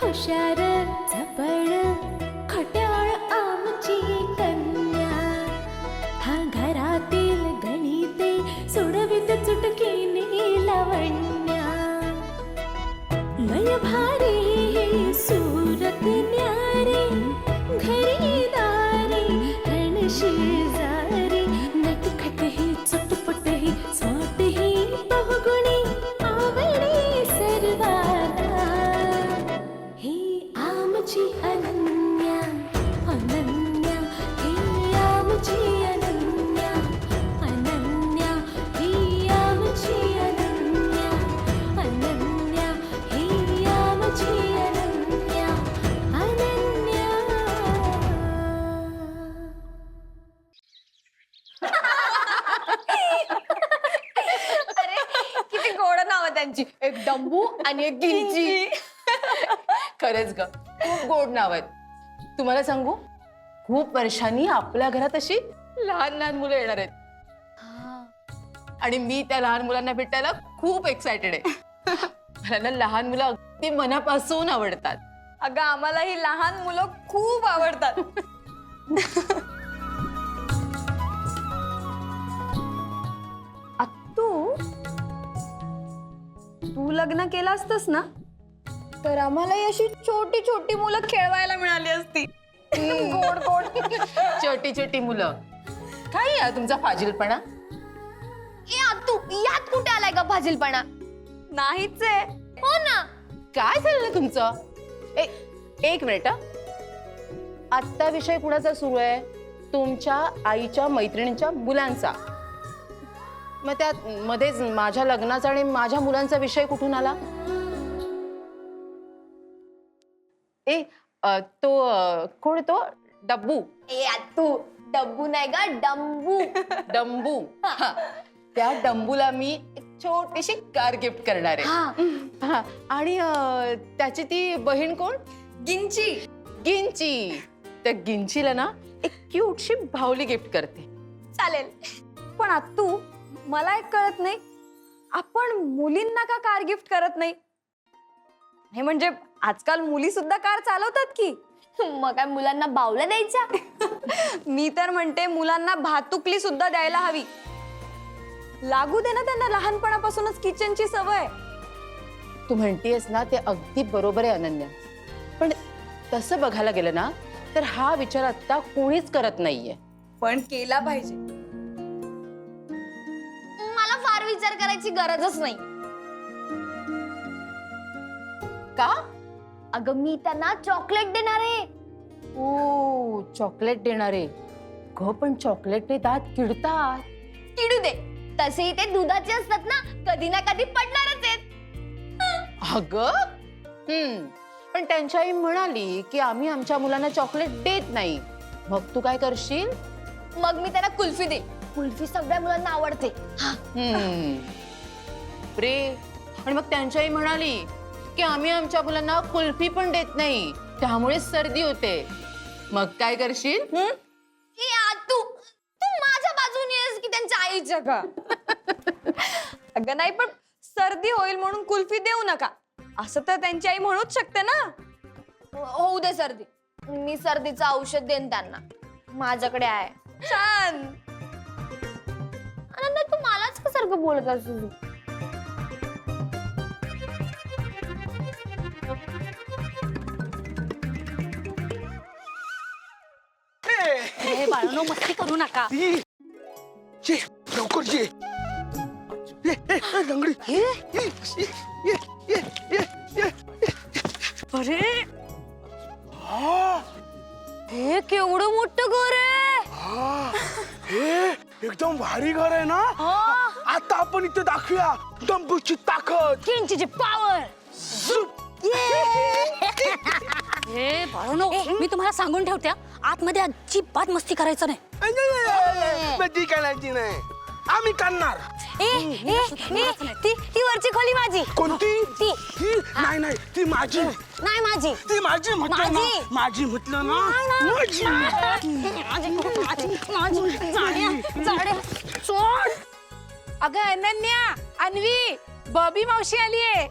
हुशार चपळ खट्याळ आमची कन्या, हा घरातील गणिते सोडवित चुटकीने लावण्या. लय भारी सूरत न्यारी, घरी दारी रण शेजारी, नटखट ही चटपट ही स्वाट ही बहुगुणी आवडी सर्वाला. ही आमची अनन्या अनन्या, ही आमची अनन्या अनन्या, ही आमची अनन्या अनन्या, ही आमची अनन्या अनन्या. अरे किती गोड नाव आहे त्यांची, एक डंबू आणि एक गिंची. खरंच ग, खूप गोड नाव आहेत. तुम्हाला सांगू, खूप वर्षांनी आपल्या घरात अशी लहान लहान मुलं येणार आहेत. आणि मी त्या लहान मुलांना भेटायला खूप एक्सायटेड आहे. मला ना लहान मुलं अगदी मनापासून आवडतात. अगं आम्हाला ही लहान मुलं खूप आवडतात. तू लग्न केलं असतस ना, तर आम्हाला अशी छोटी छोटी मुलं खेळवायला मिळाली असती. गोड गोड छोटी छोटी मुलं. काय या तुमचा फाजीलपणा? तू यात कुठे आलाय का फाजीलपणा? नाहीच आहे. हो ना. काय झालं तुमचं? एक मिनिट. आत्ता विषय कुणाचा सुरू आहे? तुमच्या आईच्या मैत्रिणींच्या मुलांचा. मग त्यात मध्येच माझ्या लग्नाचा आणि माझ्या मुलांचा विषय कुठून आला? तो कोण तो? डब्बू. तू डब्बू नाही का, डंबू. डंबू. हा. त्या डंबूला मी एक छोटीशी कार गिफ्ट करणार आहे. हा. आणि त्याची ती बहीण कोण? गिंची. गिंची. त्या गिंचीला ना एक क्यूटशी भावली गिफ्ट करते. चालेल. पण तू मला एक कळत नाही, आपण मुलींना का कार गिफ्ट करत नाही? हे म्हणजे आजकाल मुली सुद्धा कार चालवतात की. मग काय मुलांना बावल्या द्यायच्या? मी तर म्हणते मुलांना भातुकली सुद्धा द्यायला हवी. लागू दे ना त्यांना लहानपणापासूनच किचनची सवय. तू म्हणतेस ना ते अगदी बरोबर आहे अनन्या. पण तसं बघायला गेलं ना तर हा विचार आता कोणीच करत नाहीये. पण केला पाहिजे. मला फार विचार करायची गरजच नाही. का? अगं मी त्यांना चॉकलेट देणार आहे. ओ, चॉकलेट देणारे. ग पण चॉकलेटने दात किडतात. किडू दे, तसेही ते दुधाचे असतात ना, कधी ना कधी पडणारच आहेत. अगं पण त्यांच्या आई म्हणाली की आम्ही आमच्या मुलांना चॉकलेट देत नाही. मग तू काय करशील? मग मी त्यांना कुल्फी दे. कुल्फी सगळ्या मुलांना आवडते. प्रे. आणि मग त्यांच्या आई म्हणाली की आम्ही आमच्या मुलांना कुल्फी पण देत नाही, त्यामुळे सर्दी होते. मग काय करशील? तू तू माझ्या बाजूने आहेस की त्यांच्या आईच्या का? अगं नाही, पण सर्दी होईल म्हणून कुल्फी देऊ नका असं तर त्यांची आई म्हणूच शकते ना. होऊ दे सर्दी, मी सर्दीचं औषध देईन त्यांना, माझ्याकडे आहे. छान. अनन्या तू मलाच का सारखं बोलत असू? बाळांनो मस्ती करू नका. ये लवकर ये. लंगडी. अरे हे केवढं मोठं घर आहे. हे एकदम भारी घर आहे ना. आता आपण इथे दाखवूया डंबूची ताकद, किंची पॉवर. हे बाळांनो मी तुम्हाला सांगून ठेवत्या, आतमध्ये अजिबात मस्ती करायचं नाही. मज्जी करायची नाही, आम्ही करणार. ती वरची खोली माझी. कोणती? ती नाही नाही, ती माझी. नाही माझी. ती माझी म्हटलं ना. माझी म्हटलं ना. सोड. अगं अनन्या, अन्वी, बॉबी मावशी आलीये.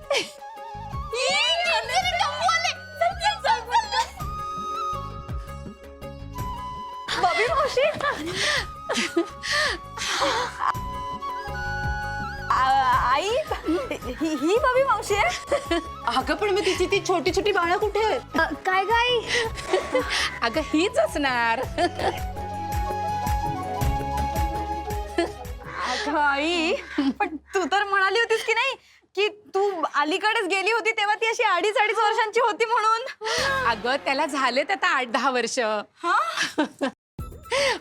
ही बबी मावशी आहे. अगं पण मग तिची ती छोटी छोटी बाळं कुठे आहेत? काय काय अगं हीच असणार. अगं आई, पण तू तर म्हणाली होतीस की नाही की तू अलीकडेच गेली होती तेव्हा ती अशी 2.5 वर्षांची होती म्हणून. अगं त्याला झालेत आता 8-10 वर्ष.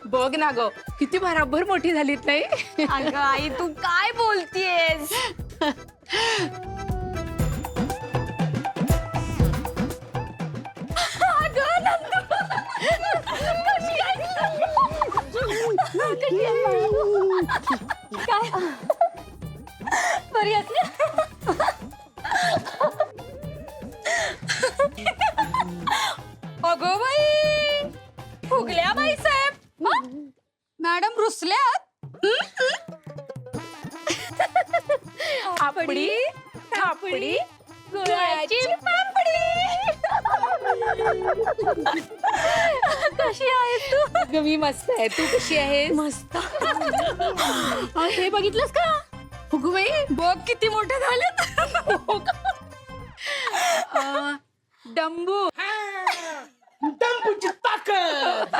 बघ ना ग किती भराभर मोठी झालीत नाही. अगं आई तू काय बोलतीयेस. काय बरी आहेस ना? अगं बाई, फुगल्या बाई साहेब. मॅडम रुसल्यात. आपडी थापडी गुळाची कशी आहेस तू? अगं मी मस्त आहे. तू कशी आहेस? मस्त. हे बघितलंस का? अगं बाई बघ किती मोठे झालेत. डंबू डंबूची ताकद.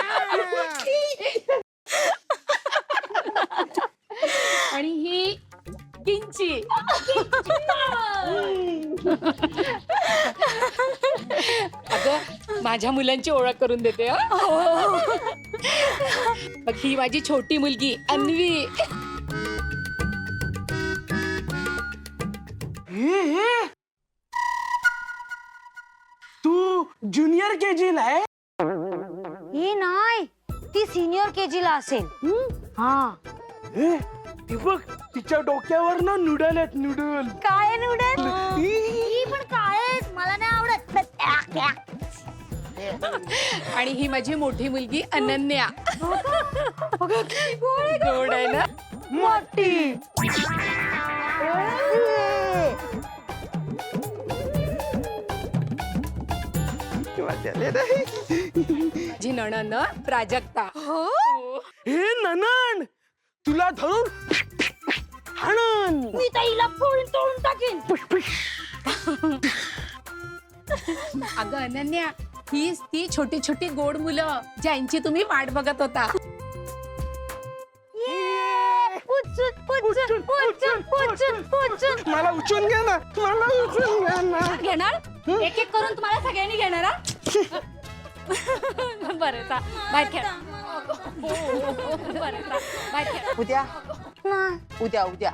आणि ही किंची. अगं माझ्या मुलांची ओळख करून देते. बघ ही माझी छोटी मुलगी अन्वी. हे तू ज्युनियर केजी ला आहे. ही नाही, ती सिनियर केजी ला असेल. हा हे, ती बघ तिच्या डोक्यावर ना नूडल आहेत. नूडल काय नूडल. ही पण काय मला नाही आवडत. आणि ही माझी मोठी मुलगी अनन्या. गोड आहे ना. मोठी. माझी नणंद प्राजक्ता. हे ननन तुला धरून हाणन. मी ताईला फोडून तोडून टाकीन. अगं अनन्या हीच ती छोटी छोटी गोड मुलं ज्यांची तुम्ही वाट बघत होता. मला उचलून घ्या ना. मला उचलून घ्या ना. घेणार एक एक करून तुम्हाला सगळ्यांनी घेणार हा? बरं चा बाहेर खेळ. बरं चा बाहेर खेळ. उद्या उद्या उद्या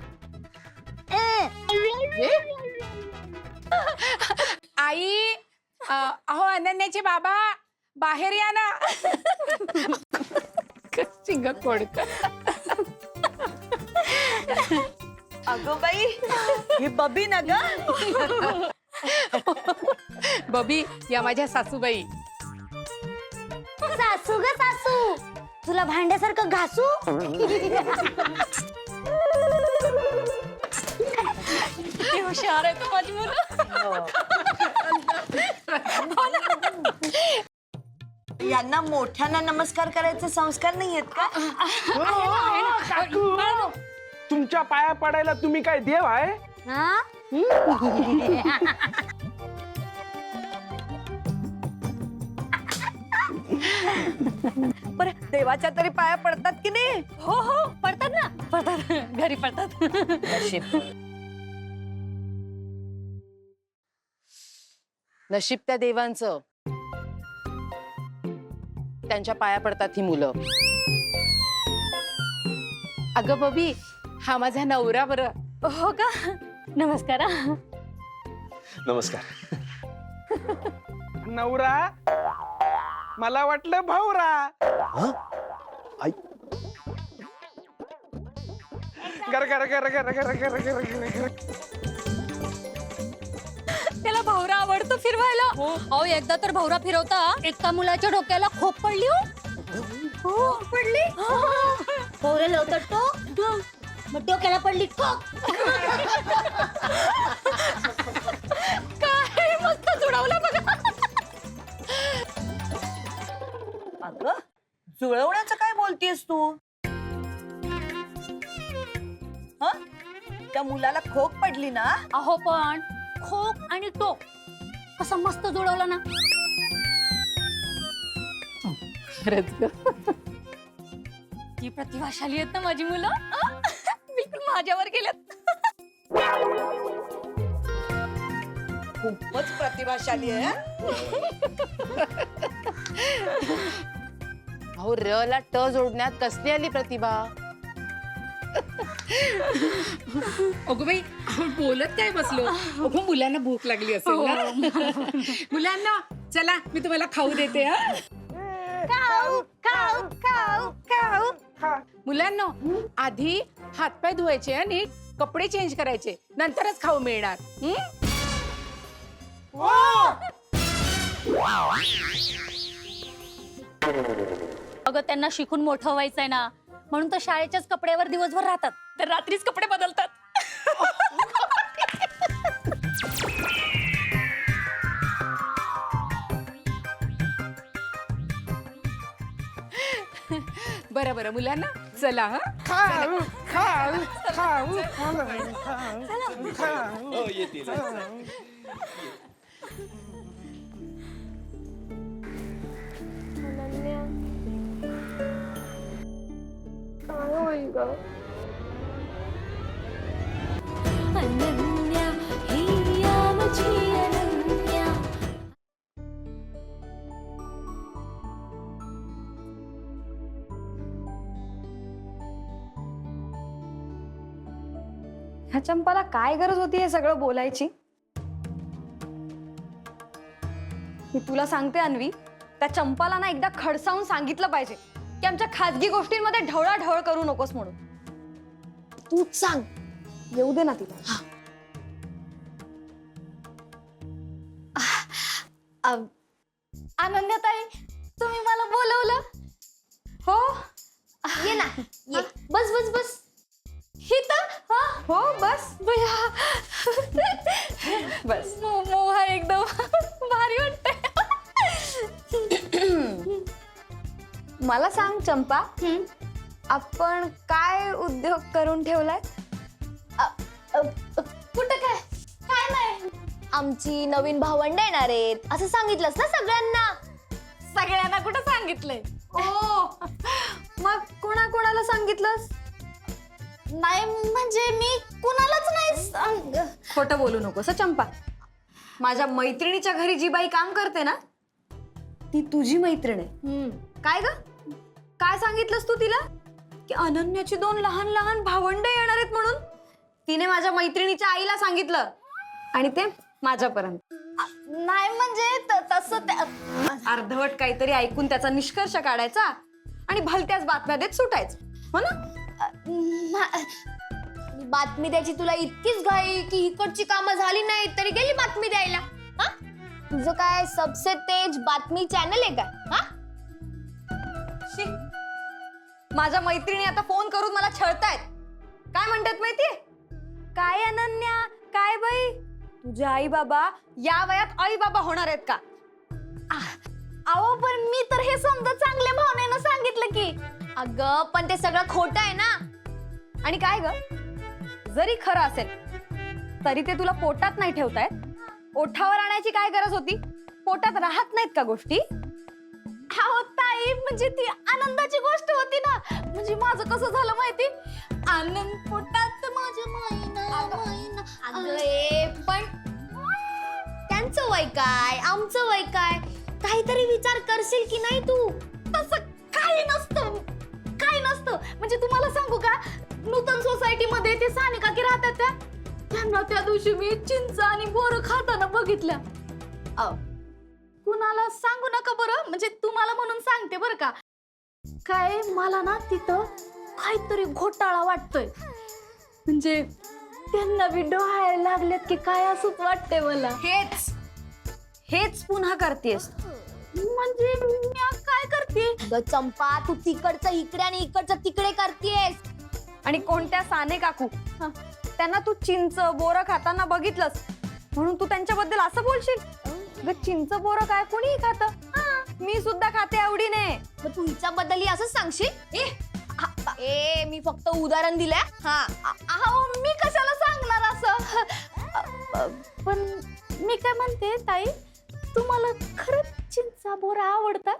आई अहो अनन्याचे बाबा बाहेर या ना. शिंग कोडक. अगं बाई, ही बबी ना ग. बबी या माझ्या सासूबाई. सासू ग सासू, तुला भांड्यासारखं घासू. किती हुशार आहे तू माझी मुलं. यांना मोठ्यांना नमस्कार करायचे संस्कार नाही आहेत का. काकू, तुमच्या पाया पडायला तुम्ही काय देव आहे. हा? बरं देवाच्या तरी पाया पडतात की नाही. हो हो पडतात ना, पडतात घरी पडतात. नशीब त्या देवांचं. त्यांच्या पाया पडतात ही मुलं. अगं बबी हा माझा नवरा. बरं हो का? नमस्कार हा. नमस्कार. नवरा मला वाटलं भावरा. आई गर गर गर गर गर गर गर गर. त्याला भवरा आवडतो फिरवायला. अहो एकदा तर भवरा फिरवता एका मुलाच्या डोक्याला खोप पडली. हो पडली. भवऱ्याला उतरतो मग डोक्याला पडली ठोक. काय मस्त जुळवलं बघा. अगं जुळवण्याचं काय बोलतेस तू. एका मुलाला खोक पडली ना. अहो पण खोक आणि टोक कसं मस्त जुळवलं ना. खरंच ग. ती प्रतिभाशाली आहेत ना माझी मुलं. बिलकुल माझ्यावर गेल्यात. खूपच प्रतिभाशाली आहे. अहो र ला ट जोडण्यात कसली आली प्रतिभा. अगं बाई आपण बोलत काय बसलो. अगं मुलांना भूक लागली असेल ना. मुलांना चला मी तुम्हाला खाऊ देते. खाऊ खाऊ खाऊ खाऊ. मुलांना आधी हातपाय धुवायचे आणि कपडे चेंज करायचे नंतरच खाऊ मिळणार. अगं त्यांना शिकून मोठं व्हायचंय ना म्हणून तर शाळेच्याच कपड्यावर दिवसभर राहतात तर रात्रीच कपडे बदलतात. बरं बरं मुलांना चला. हा खाऊ खाऊ खाऊ खाऊ. अनन्या हिया माझी अनन्या. ह्या चंपाला काय गरज होती हे सगळं बोलायची. मी तुला सांगते अन्वी, त्या चंपाला ना एकदा खडसावून सांगितलं पाहिजे की आमच्या खाजगी गोष्टींमध्ये ढवळाढवळ करू नकोस म्हणून. तूच सांग, येऊ दे ना तिला. अनन्याताई तुम्ही मला बोलवलं. हो ये ना ये. बस बस बस. ही तर हो बस भैया बस. मोहा एकदम भारी वाटतंय. मला सांग चंपा, आपण काय उद्योग करून ठेवलाय? कुठं काय काय नाही. आमची नवीन भावंड येणार आहेत असं सांगितलंस ना सगळ्यांना. सगळ्यांना कुठं सांगितलंय. ओ मग कोणाला सांगितलंस? नाही म्हणजे मी कुणालाच नाही. खोटं बोलू नकोस हं, चंपा. माझ्या मैत्रिणीच्या घरी जी बाई काम करते ना ती तुझी मैत्रीण आहे. काय ग काय सांगितलंस तू तिला? की अनन्याची 2 लहान लहान भावंड येणार आहेत म्हणून. तिने माझ्या मैत्रिणीच्या आईला सांगितलं आणि ते माझ्यापर्यंत. नाही म्हणजे तसं अर्धवट काहीतरी ऐकून त्याचा निष्कर्ष काढायचा आणि भलत्याच बातम्या देत सुटायचं, हो ना? बातमी द्यायची तुला इतकीच घाई की इकडची कामं झाली नाही तरी गेली बातमी द्यायला. हा तुझं काय सबसे तेज बातमी चॅनल आहे का? हा शी. माझ्या मैत्रिणी आता फोन करून मला छळतायत. काय म्हणतात माहितीये? काय अनन्या, काय बाई, तुझे आई बाबा या वयात आई बाबा होणार आहेत का? अहो पण मी तर हे समजा चांगल्या भावनेनं सांगितलं की. अगं पण ते सगळं खोटं आहे ना. आणि काय ग, जरी खरं असेल तरी ते तुला पोटात नाही ठेवतायत. ओठावर आणायची काय गरज होती? पोटात राहत नाहीत का गोष्टी? अहो ताई म्हणजे ती आनंदाची गोष्ट होती ना. म्हणजे माझं कसं झालं माहिती, आनंद पोटात माझ्या माईना. अगं ए पण त्यांचं वय काय आमचं वय काय काहीतरी विचार करशील की नाही तू? तसं काही नसतं काही नसतं. म्हणजे तुम्हाला सांगू का, नूतन सोसायटी मध्ये ते सानिका की राहतात त्या, त्यांना त्या दिवशी मी चिंच आणि बोरं खाताना बघितल्या. कुणाला सांगू नका बरं, म्हणजे तुम्हाला म्हणून सांगते बरं का. काय मला ना तिथं काहीतरी घोटाळा वाटतोय. म्हणजे त्यांना बी डोहायला लागलेत की काय असंच वाटतंय मला. हेच पुन्हा करतेस. म्हणजे मी काय करते चंपा, तू तिकडचं इकडे आणि इकडचं तिकडे करतेस. आणि कोणत्या साने काकू त्यांना तू चिंच बोरं खाताना बघितलंस म्हणून तू त्यांच्याबद्दल असं बोलशील? ग चिंच बोरं काय कोणीही खातं, मी सुद्धा खाते आवडीने. मग तू हिच्याबद्दल असं सांगशील? ए मी फक्त उदाहरण दिलंय. हा अहो मी कशाला सांगणार असं. पण मी काय म्हणते ताई, तुम्हाला खरंच चिंचा बोरा आवडतात?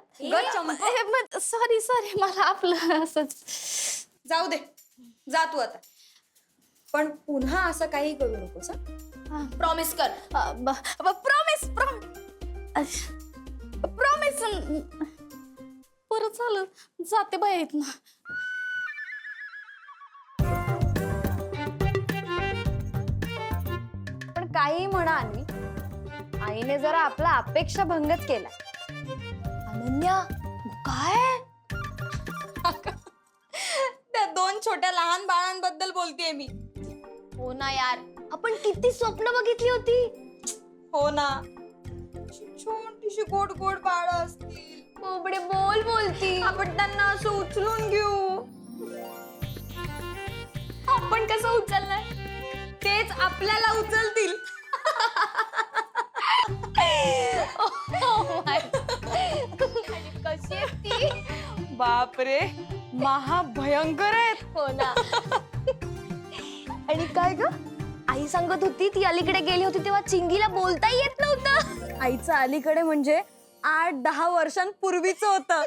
सॉरी सॉरी, मला आपलं असंच. जाऊ दे, जा तू आता. पण पुन्हा असं काही करू नकोस. प्रॉमिस कर. Promise promise. बरं झालं, जाते बाय आहेत ना. पण काही म्हणा अन्वी, आईने जरा आपला अपेक्षा भंगच केला. अनन्या काय? त्या 2 छोट्या लहान बाळांबद्दल बोलतेय मी. हो ना यार, आपण किती स्वप्न बघितली होती. हो ना, छोटीशी गोड गोड बाळ असतील, कोबडे बोल बोलती, आपण त्यांना असं उचलून घेऊ. आपण कसं उचलणार, तेच आपल्याला उचलतील. कशी आहे ती? बापरे, महाभयंकर आहेत. हो ना. आणि काय ग, आई सांगत होती ती अलीकडे गेली होती तेव्हा चिंगीला बोलता येत नव्हतं. आईचं अलीकडे म्हणजे 8-10 वर्षांपूर्वीच होतं.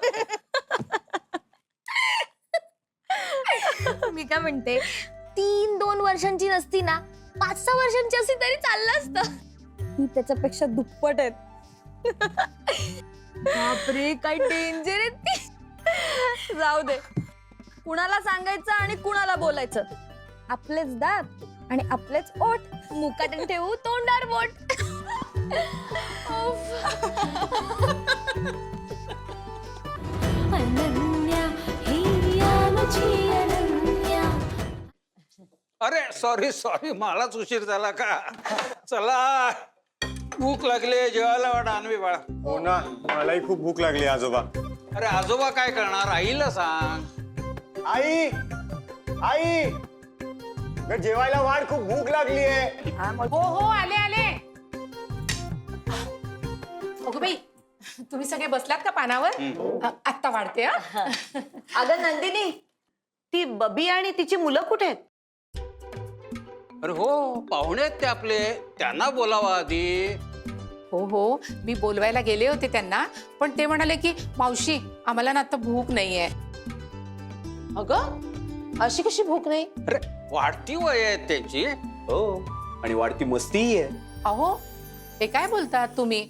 मी काय म्हणते, 3-2 वर्षांची नसती ना, 5-6 वर्षांची असती तरी चाललं असतं. ही त्याच्यापेक्षा दुप्पट आहेत. बापरे, काय डेंजर आहेत ती. जाऊ दे, कुणाला सांगायचं आणि कुणाला बोलायचं. आपलेच दात आणि आपलेच ओठ, मुकाट ठेवू तोंडावर बोट. अनन्या हिया मुझी अनन्या. अरे सॉरी सॉरी, मलाच उशीर झाला का. चला, भूक लागली, जेवायला वाट आणवी बाळा. हो ना, मलाही खूप भूक लागली आजोबा. अरे आजोबा काय करणार, आईला सांग. आई आई, अगं जेवायला वाढ, खूप भूक लागली आहे. हो हो, आले आले. अगं बाई, तुम्ही सगळे बसलात का पानावर? आत्ता वाढते. अगं नंदिनी, ती बबी आणि तिची मुलं कुठे आहेत? अरे हो, पाहुणे आहेत ते आपले, त्यांना बोलावा आधी. हो हो, मी बोलवायला गेले होते त्यांना, पण ते म्हणाले की मावशी आम्हाला ना आता भूक नाहीये. अगं, अशी कशी भूक नाही? अरे वाढती वय आहेत त्यांची. हो, आणि वाढती मस्तीही आहे. अहो, हे काय बोलतात तुम्ही?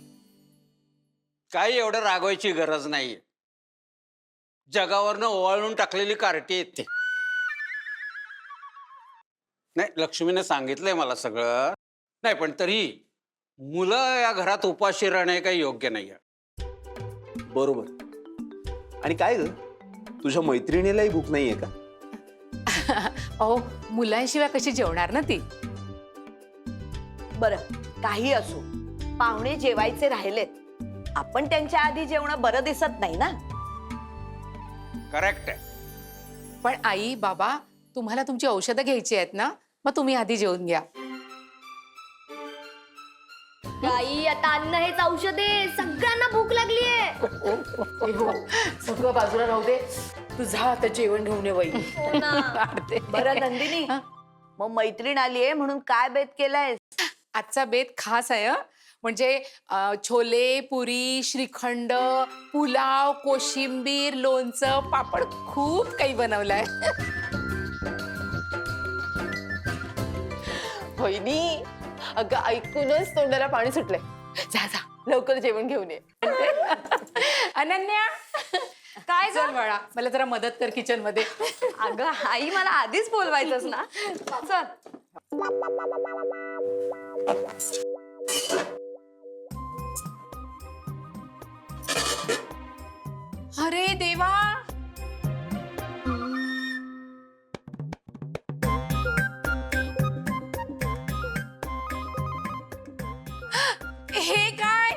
काही एवढं रागवायची गरज नाहीये. जगावरनं ओवाळून टाकलेली कार्टी आहेत ते. नाही, लक्ष्मीने सांगितलंय मला सगळं. नाही पण तरी मुलं या घरात उपाशी राहणे काही योग्य नाहीये. बरोबर. आणि काय ग, तुझ्या मैत्रिणीलाही भूक नाहीये का? अहो, मुलांशिवाय कशी जेवणार ना ती? बरं, काही असो, पाहुणे जेवायचे राहिलेत, आपण त्यांच्या आधी जेवणं बरं दिसत नाही ना. करेक्ट आहे. पण आई बाबा, तुम्हाला तुमची औषधं घ्यायची आहेत ना, मग तुम्ही आधी जेवून घ्या. आई, आता अन्न हेच औषध आहे, सगळ्यांना भूक लागलीये. हो, सगळं बाजूला राहू दे, तू जा आता जेवण घेऊन ये बाई. वाढते. बरं नंदिनी, मग मैत्रीण आलीये म्हणून काय बेत केलाय? आजचा बेत खास आहे. म्हणजे छोले, पुरी, श्रीखंड, पुलाव, कोशिंबीर, लोणचं, पापड, खूप काही बनवलंय. होईनी, अगं ऐकूनच तोंडाला पाणी सुटलंय. जा जा, लवकर जेवण घेऊन ये. अनन्या, काय चल बाळा, मला जरा मदत कर किचन मध्ये. अगं आई, मला आधीच बोलवायचंच ना. चल. अरे देवा, हे काय?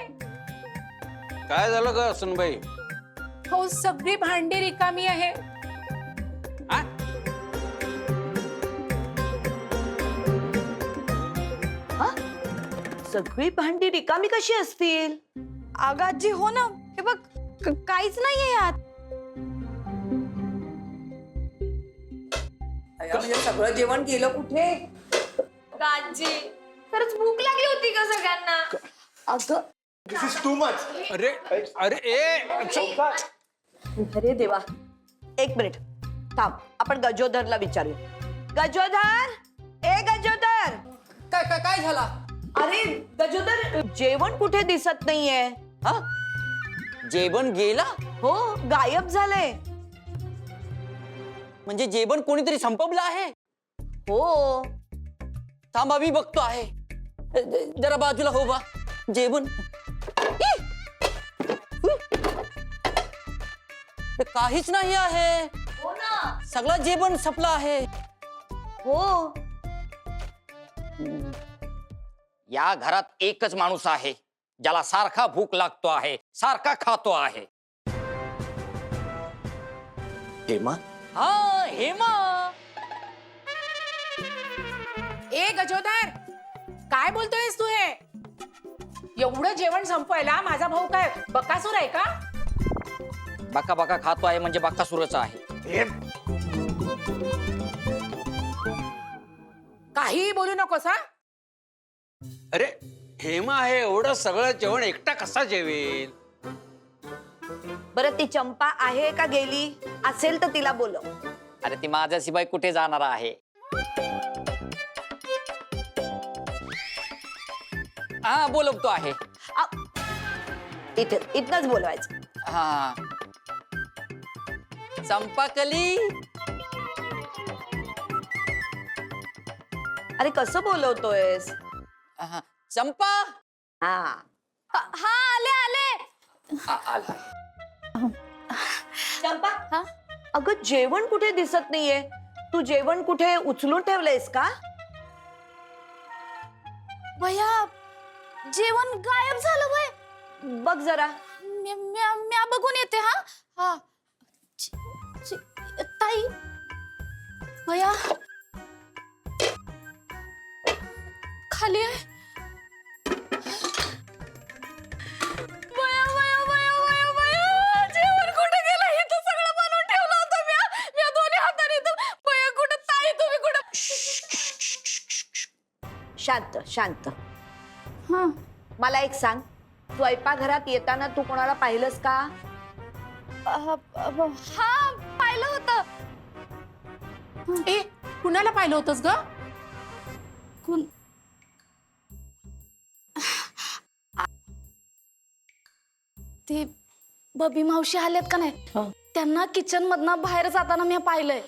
काय झालं ग सुनबाई? हो, सगळी भांडी रिकामी आहे. हा? सगळी भांडी रिकामी कशी असतील? आगाजी, हो ना, हे बघ, काहीच नाहीये यात. म्हणजे सगळं जेवण गेलं कुठे? आजी खरंच भूक लागली होती का सगळ्यांना? अगं दिस इज टू मच. अरे अरे अरे देवा, एक मिनिट थांब, आपण गजोधरला विचारूया. गजोधर, ए गजोधर. काय काय काय झाला? अरे गजोदर, जेवण कुठे दिसत नाहीये? हा जेवण गेला हो, गायब झालंय. म्हणजे जेवण कोणीतरी संपवलं आहे. हो. थांबा मी बघतो आहे. जरा बाजूला हो बा. जेवण काहीच नाही आहे. हो ना. सगळं जेवण संपलं आहे. हो. या घरात एकच माणूस आहे ज्याला सारखा भूक लागतो आहे, सारखा खातो आहे. हेमा, हा हेमा. ए गजोदर, काय बोलतोयस तू हे? एवढं जेवण संपवायला माझा भाऊ काय बकासूर आहे का? बाका बाका खातो आहे म्हणजे बाकासुरच आहे. काही बोलू नकोस हा. अरे हेमा आहे, एवढं सगळं जेवण एकटा कसा जेवेल? बरं ती चंपा आहे का गेली? असेल तर तिला बोलव. अरे ती माझ्याशिवाय कुठे जाणार आहे? हा बोलवतो आहे. इथनच बोलवायचं. हा चंपाकली. अरे कसं बोलवतोयस? चंपा. हा. हा आले आले. आला. चंपा, अगं जेवण कुठे दिसत नाहीये? तू जेवण कुठे उचलून ठेवलंयस का? भैया जेवण गायब झालं वय. बघ जरा. म्या बघून येते. हा हा ताई भैया खाली आहे. जेवण कुठे गेलं? हे तर सगळं बनवून ठेवलं होतं म्या दोन्ही हाताने. भैया कुठे? ताई तुम्ही कुठे? शांत शांत. हा मला एक सांग, स्वयंपाकघरात येताना तू कोणाला पाहिलंस का? हा पाहिलं होतं. ए कुणाला पाहिलं होतंस ग? कोण? ते बबी मावशी आल्यात का नाही, त्यांना किचन मधनं बाहेर जाताना मी पाहिलंय.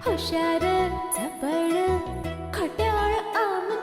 हुशार झपड खट्याळ आम